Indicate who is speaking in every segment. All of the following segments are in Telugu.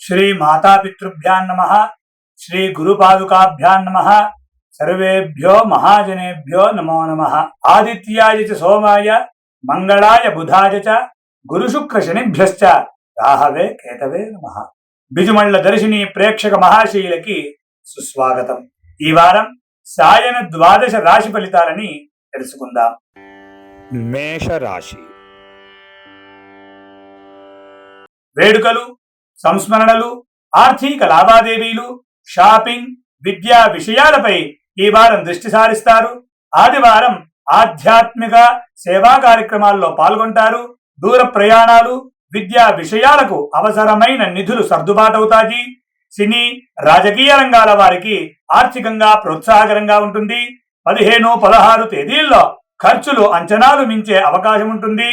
Speaker 1: श्री मातापितृभ्यां नमः। श्री गुरुपादुकाभ्यां नमः। सर्वेभ्यो महाजनेभ्यो नमो नमः। आदित्याय च सोमाय मंगलाय बुधाय च गुरुशुक्रशनिभ्यश्च राहवे केतवे नमः। బిజుమళ్ళ దర్శిని ప్రేక్షక మహాశయులకి సుస్వాగతం। ఈ వారం సాయన ద్వాదశ రాశి ఫలితాలని తెలుసుకుందాం।
Speaker 2: మేష రాశి
Speaker 1: వేడుకలు, సంస్మరణలు, ఆర్థిక లావాదేవీలు, షాపింగ్, విద్యా విషయాలపై ఈ వారం దృష్టి సారిస్తారు। ఆదివారం ఆధ్యాత్మిక సేవా కార్యక్రమాల్లో పాల్గొంటారు। దూర ప్రయాణాలు, విద్యా విషయాలకు అవసరమైన నిధులు సర్దుబాటవుతాయి। సినీ, రాజకీయ రంగాల వారికి ఆర్థికంగా ప్రోత్సాహకరంగా ఉంటుంది। 15, 16 తేదీల్లో ఖర్చులు అంచనాలు మించే అవకాశం ఉంటుంది।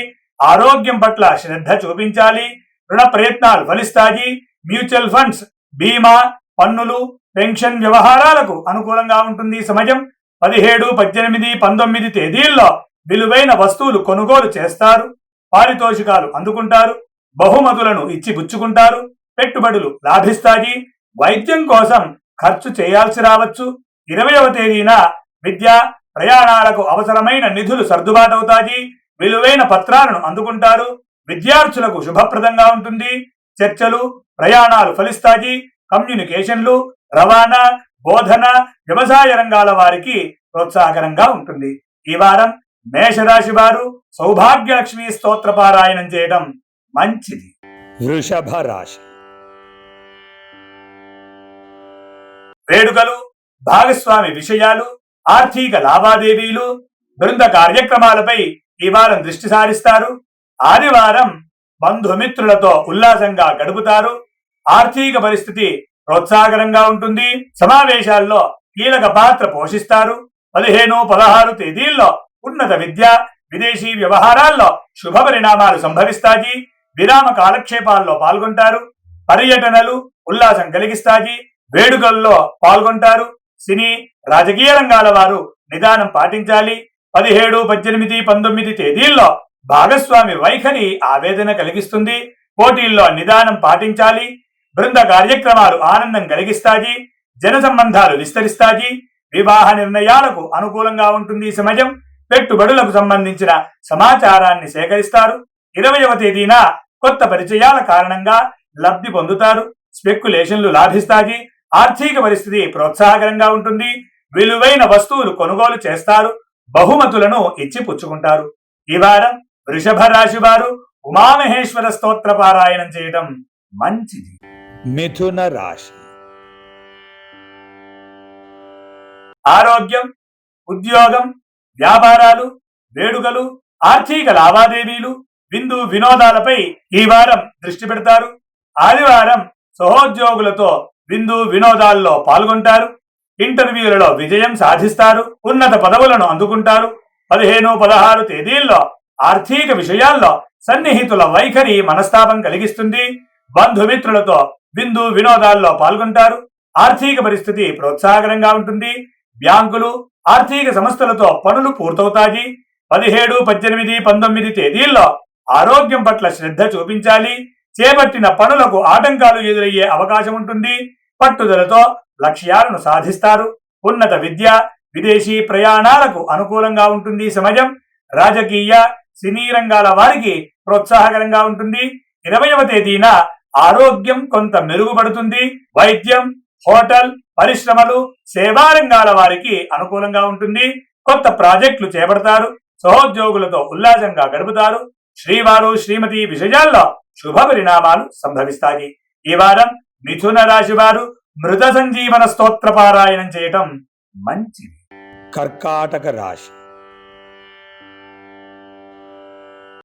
Speaker 1: ఆరోగ్యం పట్ల శ్రద్ధ చూపించాలి। రుణ ప్రయత్నాలు ఫలిస్తాయి। మ్యూచువల్ ఫండ్స్, బీమా, పన్నులు, పెన్షన్ వ్యవహారాలకు అనుకూలంగా ఉంటుంది సమయం। 17, 18, 19 తేదీల్లో విలువైన వస్తువులు కొనుగోలు చేస్తారు। పారితోషికాలు అందుకుంటారు। బహుమతులను ఇచ్చి పుచ్చుకుంటారు। పెట్టుబడులు లాభిస్తాయి। వైద్యం కోసం ఖర్చు చేయాల్సి రావచ్చు। 20వ తేదీన విద్యా ప్రయాణాలకు అవసరమైన నిధులు సర్దుబాటవుతాయి। విలువైన పత్రాలను అందుకుంటారు। విద్యార్థులకు శుభప్రదంగా ఉంటుంది। చర్చలు, ప్రయాణాలు ఫలిస్తాయి। కమ్యూనికేషన్లు, రవాణా, బోధన, వ్యవసాయ రంగాల వారికి ప్రోత్సాహకరంగా ఉంటుంది। ఈ వారం మేషరాశి వారు సౌభాగ్యలక్ష్మి స్తోత్ర పారాయణం చేయడం మంచిది।
Speaker 2: వృషభ రాశి
Speaker 1: వేడుకలు, భాగస్వామి విషయాలు, ఆర్థిక లావాదేవీలు, బృంద కార్యక్రమాలపై ఈ వారం దృష్టి సారిస్తారు। ఆదివారం బంధుమిత్రులతో ఉల్లాసంగా గడుపుతారు। ఆర్థిక పరిస్థితి ప్రోత్సాహకరంగా ఉంటుంది। సమావేశాల్లో కీలక పాత్ర పోషిస్తారు। 15, 16 తేదీల్లో ఉన్నత విద్య, విదేశీ వ్యవహారాల్లో శుభ పరిణామాలు సంభవిస్తాయి। విరామ కాలక్షేపాల్లో పాల్గొంటారు। పర్యటనలు ఉల్లాసం కలిగిస్తాయి। వేడుకల్లో పాల్గొంటారు। సినీ, రాజకీయ రంగాల వారు నిదానం పాటించాలి। 17, 18, 19 తేదీల్లో భాగస్వామి వైఖరి ఆవేదన కలిగిస్తుంది। పోటీల్లో నిదానం పాటించాలి। బృంద కార్యక్రమాలు ఆనందం కలిగిస్తాయి। జన సంబంధాలు విస్తరిస్తాయి। వివాహ నిర్ణయాలకు అనుకూలంగా ఉంటుంది సమయం। పెట్టుబడులకు సంబంధించిన సమాచారాన్ని సేకరిస్తారు। 20వ తేదీన కొత్త పరిచయాల కారణంగా లబ్ధి పొందుతారు। స్పెక్యులేషన్లు లాభిస్తాయి। ఆర్థిక పరిస్థితి ప్రోత్సాహకరంగా ఉంటుంది। విలువైన వస్తువులు కొనుగోలు చేస్తారు। బహుమతులను ఇచ్చి పుచ్చుకుంటారు। ఈ వారం వృషభ రాశి వారు ఉమామహేశ్వర స్తోత్ర పారాయణం చేయడం మంచిది।
Speaker 2: మిథున రాశి
Speaker 1: ఆరోగ్యం, ఉద్యోగం, వ్యాపారాలు, వేడుకలు, ఆర్థిక లావాదేవీలు, విందు వినోదాలపై ఈ వారం దృష్టి పెడతారు। ఆదివారం సహోద్యోగులతో విందు వినోదాల్లో పాల్గొంటారు। ఇంటర్వ్యూలలో విజయం సాధిస్తారు। ఉన్నత పదవులను అందుకుంటారు। 15, 16 తేదీల్లో ఆర్థిక విషయాల్లో సన్నిహితుల వైఖరి మనస్తాపం కలిగిస్తుంది। బంధుమిత్రులతో విందు వినోదాల్లో పాల్గొంటారు। ఆర్థిక పరిస్థితి ప్రోత్సాహకరంగా ఉంటుంది। బ్యాంకులు, ఆర్థిక సంస్థలతో పనులు పూర్తవుతాయి। 17, 18, 19 తేదీల్లో ఆరోగ్యం పట్ల శ్రద్ధ చూపించాలి। చేపట్టిన పనులకు ఆటంకాలు ఎదురయ్యే అవకాశం ఉంటుంది। పట్టుదలతో లక్ష్యాలను సాధిస్తారు। ఉన్నత విద్య, విదేశీ ప్రయాణాలకు అనుకూలంగా ఉంటుంది సమయం। రాజకీయ, సినీ రంగాల వారికి ప్రోత్సాహకరంగా ఉంటుంది। 20వ తేదీన ఆరోగ్యం కొంత మెరుగుపడుతుంది। వైద్యం, హోటల్, పరిశ్రమలు, సేవా రంగాల వారికి అనుకూలంగా ఉంటుంది। కొత్త ప్రాజెక్టులు చేపడతారు। సహోద్యోగులతో ఉల్లాసంగా గడుపుతారు। శ్రీవారు, శ్రీమతి విషయాల్లో శుభ పరిణామాలు సంభవిస్తాయి। ఈ వారం మిథున రాశి వారు మృత సంజీవన స్తోత్ర పారాయణం చేయటం మంచిది।
Speaker 2: కర్కాటక రాశి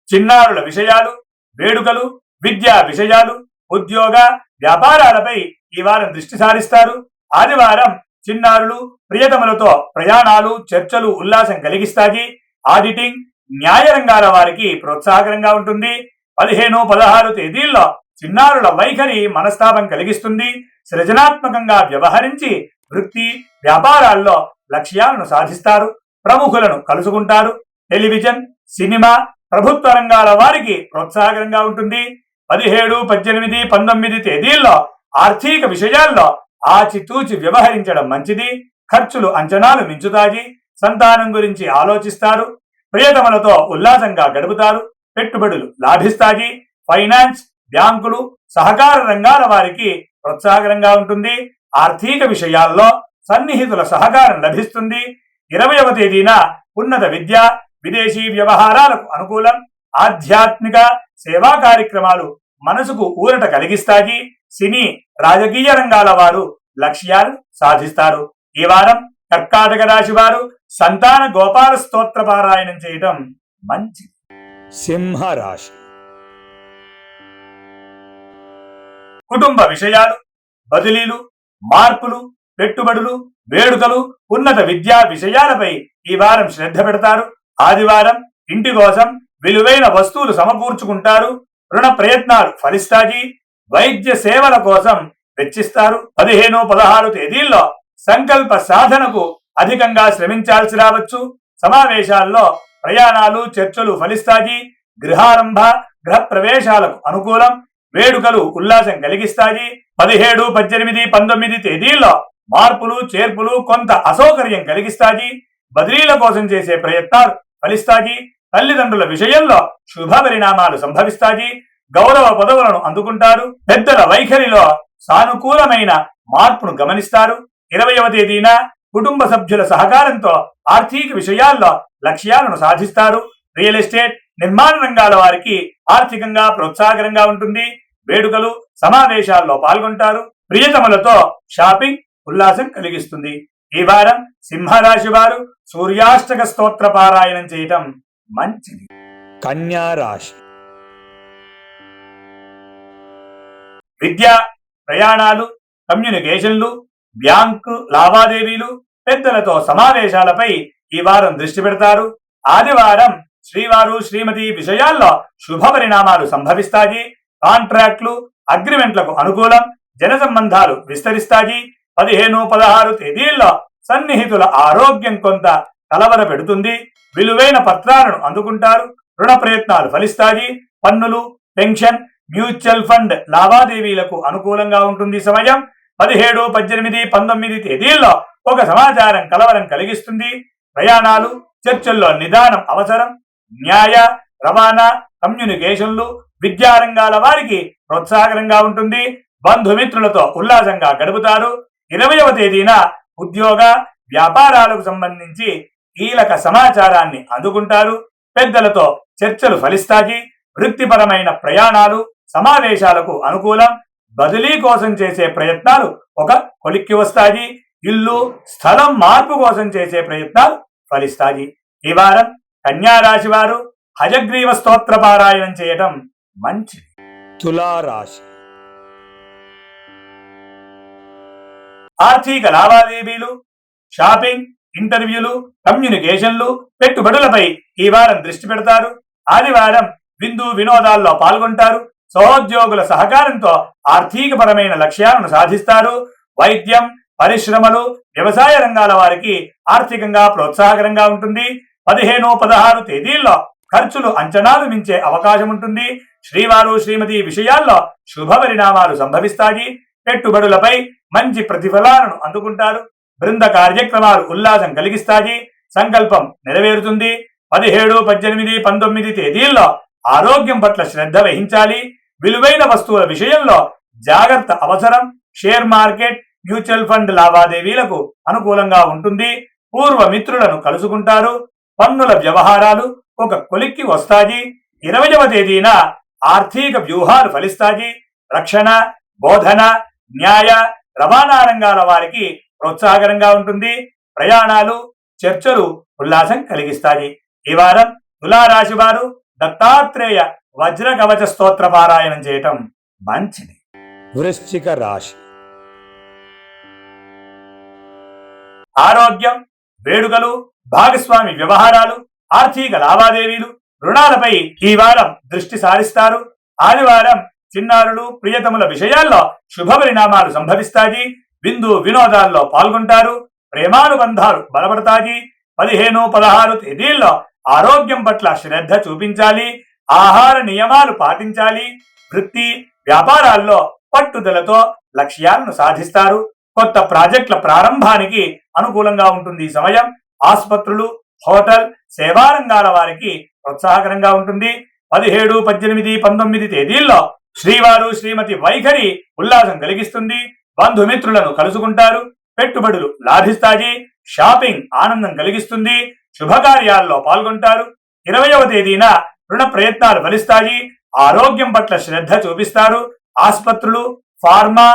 Speaker 1: చిన్నారుల విషయాలు, వేడుకలు, విద్యా విషయాలు, ఉద్యోగ వ్యాపారాలపై ఈ వారం దృష్టి సారిస్తారు। ఆదివారం చిన్నారులు, ప్రియతములతో ప్రయాణాలు, చర్చలు ఉల్లాసం కలిగిస్తాయి। ఆడిటింగ్, న్యాయ రంగాల వారికి ప్రోత్సాహకరంగా ఉంటుంది। 15, 16 తేదీల్లో చిన్నారుల వైఖరి మనస్తాపం కలిగిస్తుంది। సృజనాత్మకంగా వ్యవహరించి వృత్తి, వ్యాపారాల్లో లక్ష్యాలను సాధిస్తారు। ప్రముఖులను కలుసుకుంటారు। టెలివిజన్, సినిమా, ప్రభుత్వ రంగాల వారికి ప్రోత్సాహకరంగా ఉంటుంది। 17, 18, 19 తేదీల్లో ఆర్థిక విషయాల్లో ఆచితూచి వ్యవహరించడం మంచిది. ఖర్చులు అంచనాలు మించుతాయి. సంతానం గురించి ఆలోచిస్తారు. ప్రియతములతో ఉల్లాసంగా గడుపుతారు. పెట్టుబడులు లాభిస్తాయి. ఫైనాన్స్, బ్యాంకులు, సహకార రంగాల వారికి ప్రోత్సాహకరంగా ఉంటుంది. ఆర్థిక విషయాల్లో సన్నిహితుల సహకారం లభిస్తుంది. 20వ తేదీన ఉన్నత విద్య, విదేశీ వ్యవహారాలకు అనుకూలం. ఆధ్యాత్మిక సేవా కార్యక్రమాలు మనసుకు ఊరట కలిగిస్తాయి. సినీ, రాజకీయ రంగాల వారు లక్ష్యాలు సాధిస్తారు. ఈ వారం కర్కాటక రాశి వారు సంతాన గోపాల స్తోత్ర పారాయణం చేయటం మంచిది.
Speaker 2: సింహరాశి.
Speaker 1: కుటుంబ విషయాలు, బదిలీలు, మార్పులు, పెట్టుబడులు, వేడుకలు, ఉన్నత విద్యా విషయాలపై ఈ వారం శ్రద్ధ పెడతారు. ఆదివారం ఇంటి కోసం విలువైన వస్తువులు సమకూర్చుకుంటారు. రుణ ప్రయత్నాలు ఫలిస్తాయి. వైద్య సేవల కోసం వెచ్చిస్తారు. 15, 16 తేదీల్లో సంకల్ప సాధనకు అధికంగా శ్రమించాల్సి రావచ్చు. సమావేశాల్లో ప్రయాణాలు, చర్చలు ఫలిస్తాయి. గృహారంభ, గృహ ప్రవేశాలకు అనుకూలం. వేడుకలు ఉల్లాసం కలిగిస్తాయి. 17, 18, 19 తేదీల్లో మార్పులు, చేర్పులు కొంత అసౌకర్యం కలిగిస్తాయి. బదిలీల కోసం చేసే ప్రయత్నాలు ఫలిస్తాయి. తల్లిదండ్రుల విషయంలో శుభ పరిణామాలు సంభవిస్తాయి. గౌరవ పదవులను అందుకుంటారు. పెద్దల వైఖరిలో సానుకూలమైన మార్పును గమనిస్తారు. 20వ తేదీన కుటుంబ సభ్యుల సహకారంతో ఆర్థిక విషయాల్లో లక్ష్యాలను సాధిస్తారు. రియల్ ఎస్టేట్, నిర్మాణ రంగాల వారికి ఆర్థికంగా ప్రోత్సాహకరంగా ఉంటుంది. వేడుకలు, సమావేశాల్లో పాల్గొంటారు. ప్రియతములతో షాపింగ్ ఉల్లాసం కలిగిస్తుంది. ఈ వారం సింహరాశి వారు సూర్యాష్టక స్తోత్ర పారాయణం చేయటం మంచిది.
Speaker 2: కన్యా రాశి.
Speaker 1: విద్య, ప్రయాణాలు, కమ్యూనికేషన్లు, బ్యాంకు లావాదేవీలు, పెద్దలతో సమావేశాలపై ఈ వారం దృష్టి పెడతారు. ఆదివారం శ్రీవారు, శ్రీమతి విషయాల్లో శుభ పరిణామాలు సంభవిస్తాయి. కాంట్రాక్టులు, అగ్రిమెంట్లకు అనుకూలం. జన సంబంధాలు విస్తరిస్తాయి. 15, 16 తేదీల్లో సన్నిహితుల ఆరోగ్యం కొంత కలవర పెడుతుంది. విలువైన పత్రాలను అందుకుంటారు. రుణ ప్రయత్నాలు ఫలిస్తాయి. పన్నులు, పెన్షన్, మ్యూచువల్ ఫండ్ లావాదేవీలకు అనుకూలంగా ఉంటుంది. సమయం 17, 18, 19 తేదీల్లో ఒక సమాచారం కలవరం కలిగిస్తుంది. ప్రయాణాలు, చర్చల్లో నిదానం అవసరం. న్యాయ, రవాణా, కమ్యూనికేషన్లు, విద్యారంగాల వారికి ప్రోత్సాహకరంగా ఉంటుంది. బంధుమిత్రులతో ఉల్లాసంగా గడుపుతారు. 20వ తేదీన ఉద్యోగ, వ్యాపారాలకు సంబంధించి కీలక సమాచారాన్ని అందుకుంటారు. పెద్దలతో చర్చలు ఫలిస్తాయి. వృత్తిపరమైన ప్రయాణాలు, సమావేశాలకు అనుకూలం. బదిలీ కోసం చేసే ప్రయత్నాలు ఒక కొలిక్కి వస్తాయి. ఇల్లు, స్థలం మార్పు కోసం చేసే ప్రయత్నాలు ఫలిస్తాయి. ఈ వారం కన్యా రాశి వారు హయగ్రీవ స్తోత్ర పారాయణం చేయటం మంచిది.
Speaker 2: తులారాశి.
Speaker 1: ఆర్థిక లావాదేవీలు, షాపింగ్, ఇంటర్వ్యూలు, కమ్యూనికేషన్లు, పెట్టుబడులపై ఈ వారం దృష్టి పెడతారు. ఆదివారం విందు వినోదాల్లో పాల్గొంటారు. సహోద్యోగుల సహకారంతో ఆర్థికపరమైన లక్ష్యాలను సాధిస్తారు. వైద్యం, పరిశ్రమలు, వ్యవసాయ రంగాల వారికి ఆర్థికంగా ప్రోత్సాహకరంగా ఉంటుంది. 15, 16 తేదీల్లో ఖర్చులు అంచనాలు మించే అవకాశం ఉంటుంది. శ్రీవారు, శ్రీమతి విషయాల్లో శుభ పరిణామాలు సంభవిస్తాయి. పెట్టుబడులపై మంచి ప్రతిఫలాలను అందుకుంటారు. బృంద కార్యక్రమాలు ఉల్లాసం కలిగిస్తాయి. సంకల్పం నెరవేరుతుంది. 17, 18, 19 తేదీల్లో ఆరోగ్యం పట్ల శ్రద్ధ వహించాలి. విలువైన వస్తువుల విషయంలో జాగ్రత్త అవసరం. షేర్ మార్కెట్, మ్యూచువల్ ఫండ్ లావాదేవీలకు అనుకూలంగా ఉంటుంది. పూర్వ మిత్రులను కలుసుకుంటారు. పన్నుల వ్యవహారాలు ఒక కొలిక్కి వస్తాయి. 20వ తేదీన ఆర్థిక వ్యూహాలు ఫలిస్తాయి. రక్షణ, బోధన, న్యాయ, రవాణా రంగాల వారికి ప్రోత్సాహకరంగా ఉంటుంది. ప్రయాణాలు, చర్చలు ఉల్లాసం కలిగిస్తాయి. ఈ వారం తులారాశి వారు దత్తాత్రేయ వజ్ర కవచ స్తోత్ర పారాయణం చేయటం మంచిది.
Speaker 2: వృశ్చిక రాశి.
Speaker 1: ఆరోగ్యం, వేడుకలు, భాగస్వామి వ్యవహారాలు, ఆర్థిక లావాదేవీలు, రుణాలపై ఈ వారం దృష్టి సారిస్తారు. ఆదివారం చిన్నారులు, ప్రియతముల విషయాల్లో శుభ పరిణామాలు సంభవిస్తాయి. విందు వినోదాల్లో పాల్గొంటారు. ప్రేమానుబంధాలు బలపడతాయి. 15, 16 తేదీల్లో ఆరోగ్యం పట్ల శ్రద్ధ చూపించాలి. ఆహార నియమాలు పాటించాలి. వృత్తి, వ్యాపారాల్లో పట్టుదలతో లక్ష్యాలను సాధిస్తారు. కొత్త ప్రాజెక్టుల ప్రారంభానికి అనుకూలంగా ఉంటుంది ఈ సమయం. ఆసుపత్రులు, హోటల్, సేవా రంగాల వారికి ప్రోత్సాహకరంగా ఉంటుంది. 17, 18, 19 తేదీల్లో శ్రీవారు శ్రీమతి వైఖరి ఉల్లాసం కలిగిస్తుంది. బంధుమిత్రులను కలుసుకుంటారు. పెట్టుబడులు లాభిస్తాయి. షాపింగ్ ఆనందం కలిగిస్తుంది. శుభకార్యాల్లో పాల్గొంటారు. 20వ తేదీన రుణ ప్రయత్నాలు ఫలిస్తాయి. ఆరోగ్యం పట్ల శ్రద్ధ చూపిస్తారు. ఆసుపత్రులు, ఫార్మా,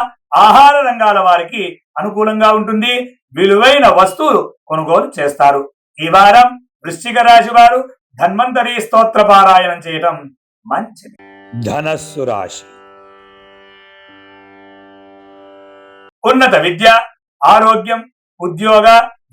Speaker 1: ఆహార రంగాల వారికి అనుకూలంగా ఉంటుంది. విలువైన వస్తువులు కొనుగోలు చేస్తారు. ఈ వారం వృశ్చిక రాశి వారు ధన్వంతరి స్తోత్ర పారాయణం చేయటం మంచిది.
Speaker 2: ధనస్సు రాశి.
Speaker 1: ఉన్నత విద్య, ఆరోగ్యం, ఉద్యోగ,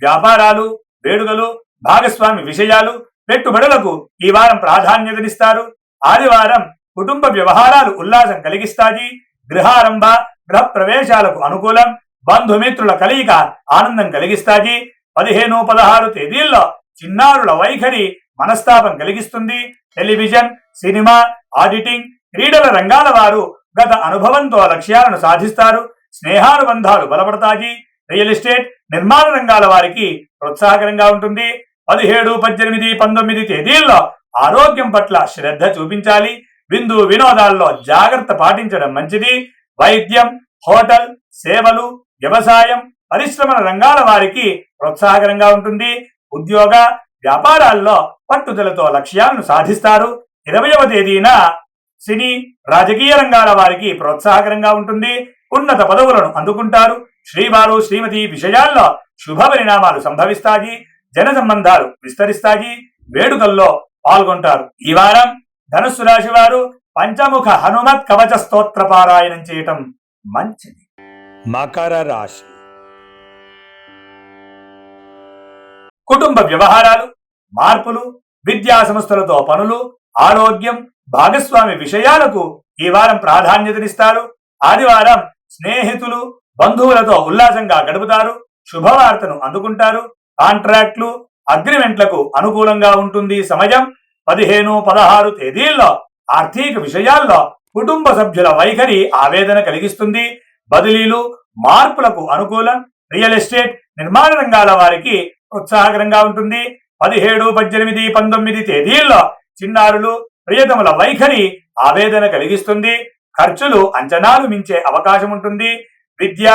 Speaker 1: వ్యాపారాలు, వేడుకలు, భాగస్వామి విషయాలు, పెట్టుబడులకు ఈ వారం ప్రాధాన్యతనిస్తారు. ఆదివారం కుటుంబ వ్యవహారాలు ఉల్లాసం కలిగిస్తాయి. గృహారంభ, గృహ ప్రవేశాలకు అనుకూలం. బంధుమిత్రుల కలయిక ఆనందం కలిగిస్తాయి. 15, 16 తేదీల్లో చిన్నారుల వైఖరి మనస్తాపం కలిగిస్తుంది. టెలివిజన్, సినిమా, ఆడిటింగ్, క్రీడల రంగాల వారు గత అనుభవంతో లక్ష్యాలను సాధిస్తారు. స్నేహానుబంధాలు బలపడతాయి. రియల్ ఎస్టేట్, నిర్మాణ రంగాల వారికి ప్రోత్సాహకరంగా ఉంటుంది. 17, 18, 19 తేదీల్లో ఆరోగ్యం పట్ల శ్రద్ధ చూపించాలి. విందు వినోదాల్లో జాగ్రత్త పాటించడం మంచిది. వైద్యం, హోటల్, సేవలు, వ్యవసాయం, పరిశ్రమల రంగాల వారికి ప్రోత్సాహకరంగా ఉంటుంది. ఉద్యోగ, వ్యాపారాల్లో పట్టుదలతో లక్ష్యాలను సాధిస్తారు. 20వ తేదీన సినీ, రాజకీయ రంగాల వారికి ప్రోత్సాహకరంగా ఉంటుంది. ఉన్నత పదవులను అందుకుంటారు. శ్రీవారు శ్రీమతి విషయాల్లో శుభ పరిణామాలు సంభవిస్తాయి. జన సంబంధాలు విస్తరిస్తాయి. వేడుకల్లో పాల్గొంటారు. ఈ వారం ధనుస్సు రాశి వారు పంచముఖ హనుమత్ కవచ స్తోత్ర పారాయణం చేయటం మంచిది.
Speaker 2: మకర రాశి.
Speaker 1: కుటుంబ వ్యవహారాలు, మార్పులు, విద్యా సంస్థలతో పనులు, ఆరోగ్యం, భాగస్వామి విషయాలకు ఈ వారం ప్రాధాన్యతనిస్తారు. ఆదివారం స్నేహితులు, బంధువులతో ఉల్లాసంగా గడుపుతారు. శుభవార్తను అందుకుంటారు. కాంట్రాక్ట్లు, అగ్రిమెంట్లకు అనుకూలంగా ఉంటుంది సమయం. 15, 16 తేదీల్లో ఆర్థిక విషయాల్లో కుటుంబ సభ్యుల వైఖరి ఆవేదన కలిగిస్తుంది. బదిలీలు, మార్పులకు అనుకూలం. రియల్ ఎస్టేట్, నిర్మాణ రంగాల వారికి ఉత్సాహకరంగా ఉంటుంది. 17, 18, 19 తేదీల్లో చిన్నారులు, ప్రియతముల వైఖరి ఆవేదన కలిగిస్తుంది. ఖర్చులు అంచనాలు మించే అవకాశం ఉంటుంది. విద్య,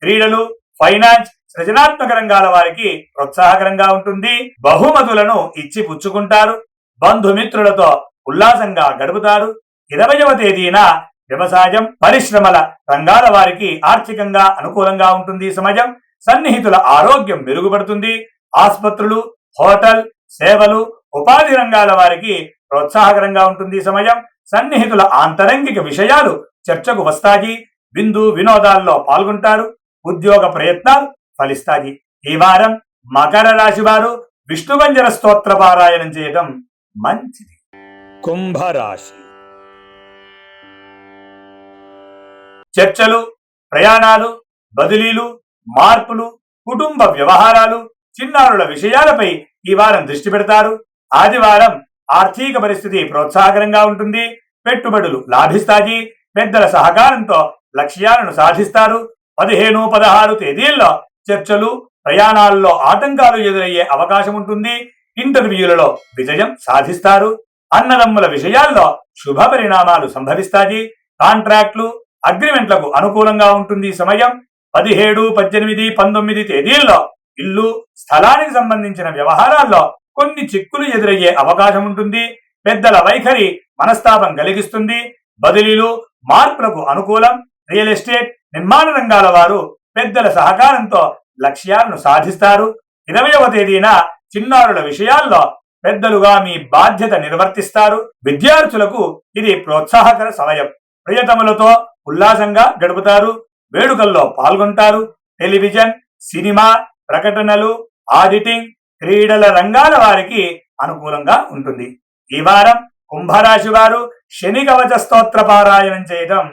Speaker 1: క్రీడలు, ఫైనాన్స్, సృజనాత్మక రంగాల వారికి ప్రోత్సాహకరంగా ఉంటుంది. బహుమతులను ఇచ్చి పుచ్చుకుంటారు. బంధుమిత్రులతో ఉల్లాసంగా గడుపుతారు. 20వ తేదీన వ్యవసాయం, పరిశ్రమల రంగాల వారికి ఆర్థికంగా అనుకూలంగా ఉంటుంది సమయం. సన్నిహితుల ఆరోగ్యం మెరుగుపడుతుంది. ఆసుపత్రులు, హోటల్, సేవలు, ఉపాధి రంగాల వారికి ప్రోత్సాహకరంగా ఉంటుంది సమయం. సన్నిహితుల ఆంతరంగిక విషయాలు చర్చకు వస్తాయి. విందు వినోదాల్లో పాల్గొంటారు. ఉద్యోగ ప్రయత్నాలు ఫలిస్తాయి. ఈ వారం మకర రాశి వారు విష్ణువంజన స్తోత్ర పారాయణం చేయటం మంచిది.
Speaker 2: కుంభరాశి.
Speaker 1: చర్చలు, ప్రయాణాలు, బదిలీలు, మార్పులు, కుటుంబ వ్యవహారాలు, చిన్నారుల విషయాలపై ఈ వారం దృష్టి పెడతారు. ఆదివారం ఆర్థిక పరిస్థితి ప్రోత్సాహకరంగా ఉంటుంది. పెట్టుబడులు లాభిస్తాయి. పెద్దల సహకారంతో లక్ష్యాలను సాధిస్తారు. 15, 16 తేదీల్లో చర్చలు, ప్రయాణాల్లో ఆటంకాలు ఎదురయ్యే అవకాశం ఉంటుంది. ఇంటర్వ్యూలలో విజయం సాధిస్తారు. అన్నదమ్ముల విషయాల్లో శుభ పరిణామాలు సంభవిస్తాయి. కాంట్రాక్ట్లు, అగ్రిమెంట్లకు అనుకూలంగా ఉంటుంది సమయం. 17, 18, 19 తేదీల్లో ఇల్లు, స్థలానికి సంబంధించిన వ్యవహారాల్లో కొన్ని చిక్కులు ఎదురయ్యే అవకాశం ఉంటుంది. పెద్దల వైఖరి మనస్తాపం కలిగిస్తుంది. బదిలీలు, మార్పులకు అనుకూలం. రియల్ ఎస్టేట్, నిర్మాణ రంగాల వారు పెద్దల సహకారంతో లక్ష్యాలను సాధిస్తారు. 20వ తేదీన చిన్నారుల విషయాల్లో పెద్దలుగా మీ బాధ్యత నిర్వర్తిస్తారు. విద్యార్థులకు ఇది ప్రోత్సాహకర సమయం. ప్రియతములతో ఉల్లాసంగా గడుపుతారు. వేడుకల్లో పాల్గొంటారు. టెలివిజన్, సినిమా, ప్రకటనలు, ఆడిటింగ్, క్రీడల రంగాల వారికి అనుకూలంగా ఉంటుంది. ఈ వారం కుంభరాశి వారు శని కవచ స్తోత్ర పారాయణం చేయడం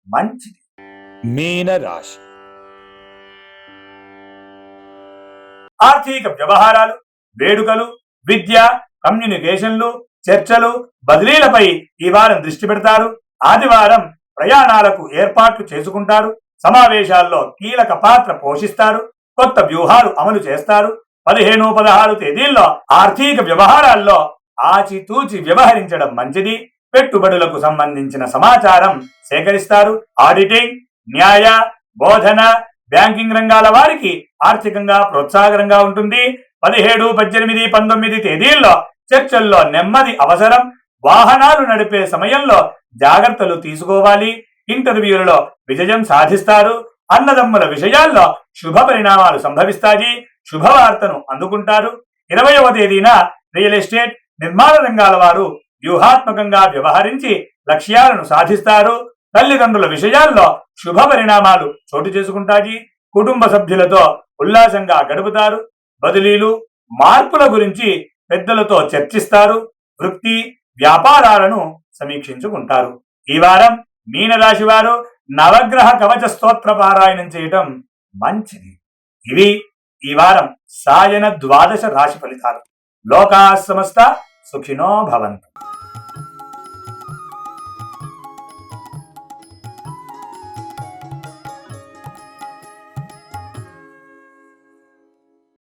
Speaker 1: మంచిది.
Speaker 2: మీన రాశి.
Speaker 1: ఆర్థిక వ్యవహారాలు, వేడుకలు, విద్య, కమ్యూనికేషన్లు, చర్చలు, బదిలీలపై ఈ వారం దృష్టి పెడతారు. ఆదివారం ప్రయాణాలకు ఏర్పాట్లు చేసుకుంటారు. సమావేశాల్లో కీలక పాత్ర పోషిస్తారు. కొత్త వ్యూహాలు అమలు చేస్తారు. 15, 16 తేదీల్లో ఆర్థిక వ్యవహారాల్లో ఆచితూచి వ్యవహరించడం మంచిది. పెట్టుబడులకు సంబంధించిన సమాచారం సేకరిస్తారు. ఆడిటింగ్, న్యాయ, బోధన, బ్యాంకింగ్ రంగాల వారికి ఆర్థికంగా ప్రోత్సాహకరంగా ఉంటుంది. 17, 18, 19 తేదీల్లో చర్చల్లో నెమ్మది అవసరం. వాహనాలు నడిపే సమయంలో జాగ్రత్తలు తీసుకోవాలి. ఇంటర్వ్యూలలో విజయం సాధిస్తారు. అన్నదమ్ముల విషయాల్లో శుభ పరిణామాలు సంభవిస్తాయి. శుభవార్తను అందుకుంటారు. 20వ తేదీన రియల్ ఎస్టేట్, నిర్మాణ రంగాల వారు వ్యూహాత్మకంగా వ్యవహరించి లక్ష్యాలను సాధిస్తారు. తల్లిదండ్రుల విషయాల్లో శుభ పరిణామాలు చోటు చేసుకుంటాయి. కుటుంబ సభ్యులతో ఉల్లాసంగా గడుపుతారు. బదిలీలు, మార్పుల గురించి పెద్దలతో చర్చిస్తారు. వృత్తి, వ్యాపారాలను సమీక్షించుకుంటారు. ఈ వారం మీనరాశి వారు నవగ్రహ కవచ స్తోత్ర పారాయణం చేయటం మంచిది. ఇవి ఈ వారం సాయన ద్వాదశ రాశి ఫలితాలు. లోకా సమస్త సుఖినో భవంతు.